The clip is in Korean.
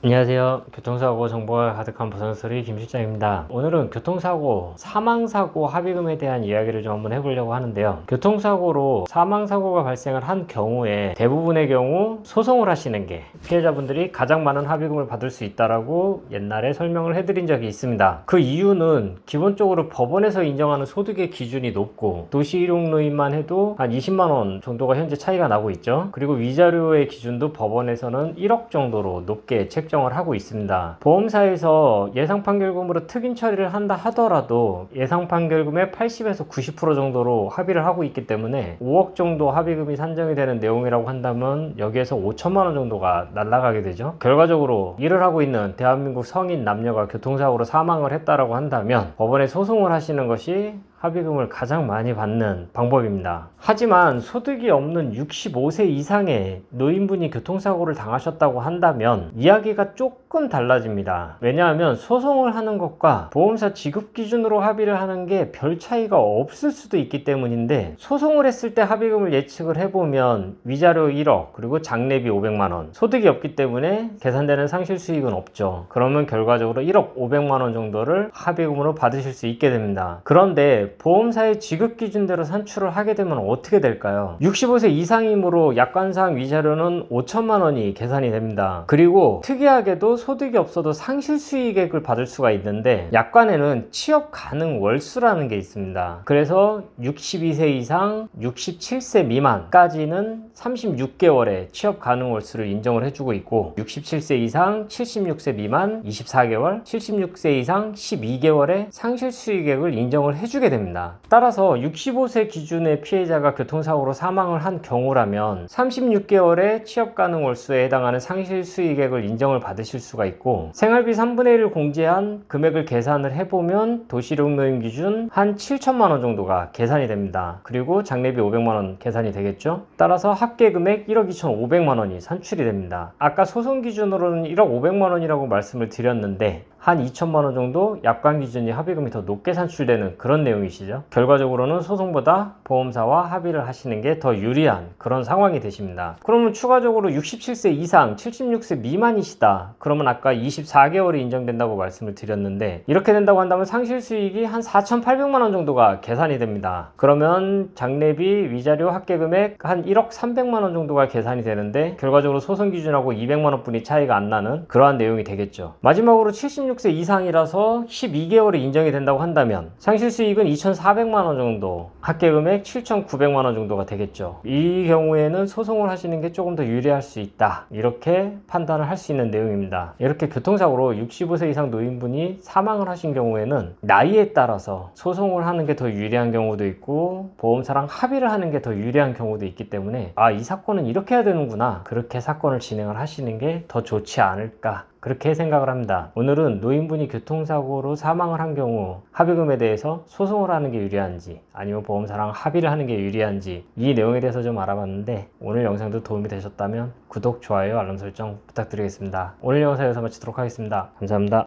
안녕하세요. 교통사고 정보가 가득한 부산소리 김 실장입니다. 오늘은 교통사고, 사망사고 합의금에 대한 이야기를 좀 한번 해보려고 하는데요. 교통사고로 사망사고가 발생을 한 경우에 대부분의 경우 소송을 하시는 게 피해자분들이 가장 많은 합의금을 받을 수 있다라고 옛날에 설명을 해드린 적이 있습니다. 그 이유는 기본적으로 법원에서 인정하는 소득의 기준이 높고 도시이용노인만 해도 한 20만원 정도가 현재 차이가 나고 있죠. 그리고 위자료의 기준도 법원에서는 1억 정도로 높게 책정을 하고 있습니다. 보험사에서 예상 판결금으로 특인 처리를 한다 하더라도 예상 판결금의 80에서 90% 정도로 합의를 하고 있기 때문에 5억 정도 합의금이 산정이 되는 내용이라고 한다면 여기에서 5천만 원 정도가 날아가게 되죠. 결과적으로 일을 하고 있는 대한민국 성인 남녀가 교통사고로 사망을 했다라고 한다면 법원에 소송을 하시는 것이 합의금을 가장 많이 받는 방법입니다. 하지만 소득이 없는 65세 이상의 노인분이 교통사고를 당하셨다고 한다면 이야기가 조금 달라집니다. 왜냐하면 소송을 하는 것과 보험사 지급 기준으로 합의를 하는 게 별 차이가 없을 수도 있기 때문인데, 소송을 했을 때 합의금을 예측을 해보면 위자료 1억 그리고 장례비 500만원, 소득이 없기 때문에 계산되는 상실 수익은 없죠. 그러면 결과적으로 1억 500만원 정도를 합의금으로 받으실 수 있게 됩니다. 그런데 보험사의 지급 기준대로 산출을 하게 되면 어떻게 될까요? 65세 이상이므로 약관상 위자료는 5천만 원이 계산이 됩니다. 그리고 특이하게도 소득이 없어도 상실 수익액을 받을 수가 있는데 약관에는 취업 가능 월수라는 게 있습니다. 그래서 62세 이상 67세 미만까지는 36개월의 취업 가능 월수를 인정을 해주고 있고, 67세 이상 76세 미만 24개월, 76세 이상 12개월의 상실 수익액을 인정을 해주게 됩니다. 따라서 65세 기준의 피해자가 교통사고로 사망을 한 경우라면 36개월의 취업 가능 월수에 해당하는 상실 수익액을 인정을 받으실 수가 있고, 생활비 3분의 1을 공제한 금액을 계산을 해보면 도시이용노인 기준 한 7천만 원 정도가 계산이 됩니다. 그리고 장례비 500만 원 계산이 되겠죠. 따라서 합계 금액 1억 2,500만 원이 산출이 됩니다. 아까 소송 기준으로는 1억 500만 원이라고 말씀을 드렸는데 한 2천만 원 정도 약관 기준이 합의금이 더 높게 산출되는 그런 내용이시죠. 결과적으로는 소송보다 보험사와 합의를 하시는 게 더 유리한 그런 상황이 되십니다. 그러면 추가적으로 67세 이상 76세 미만이시다 그러면 아까 24개월이 인정된다고 말씀을 드렸는데, 이렇게 된다고 한다면 상실 수익이 한 4,800만 원 정도가 계산이 됩니다. 그러면 장례비, 위자료, 합계금액 한 1억 300만 원 정도가 계산이 되는데 결과적으로 소송 기준하고 200만 원 뿐이 차이가 안 나는 그러한 내용이 되겠죠. 마지막으로 76세 이상이라서 12개월이 인정이 된다고 한다면 상실 수익은 2,400만 원 정도, 합계금액 7,900만 원 정도가 되겠죠. 이 경우에는 소송을 하시는 게 조금 더 유리할 수 있다, 이렇게 판단을 할 수 있는 내용입니다. 이렇게 교통사고로 65세 이상 노인분이 사망을 하신 경우에는 나이에 따라서 소송을 하는 게 더 유리한 경우도 있고 보험사랑 합의를 하는 게 더 유리한 경우도 있기 때문에 이 사건은 이렇게 해야 되는구나, 그렇게 사건을 진행을 하시는 게 더 좋지 않을까, 그렇게 생각을 합니다. 오늘은 노인분이 교통사고로 사망을 한 경우 합의금에 대해서 소송을 하는 게 유리한지 아니면 보험사랑 합의를 하는 게 유리한지 이 내용에 대해서 좀 알아봤는데, 오늘 영상도 도움이 되셨다면 구독, 좋아요, 알람 설정 부탁드리겠습니다. 오늘 영상 여기서 마치도록 하겠습니다. 감사합니다.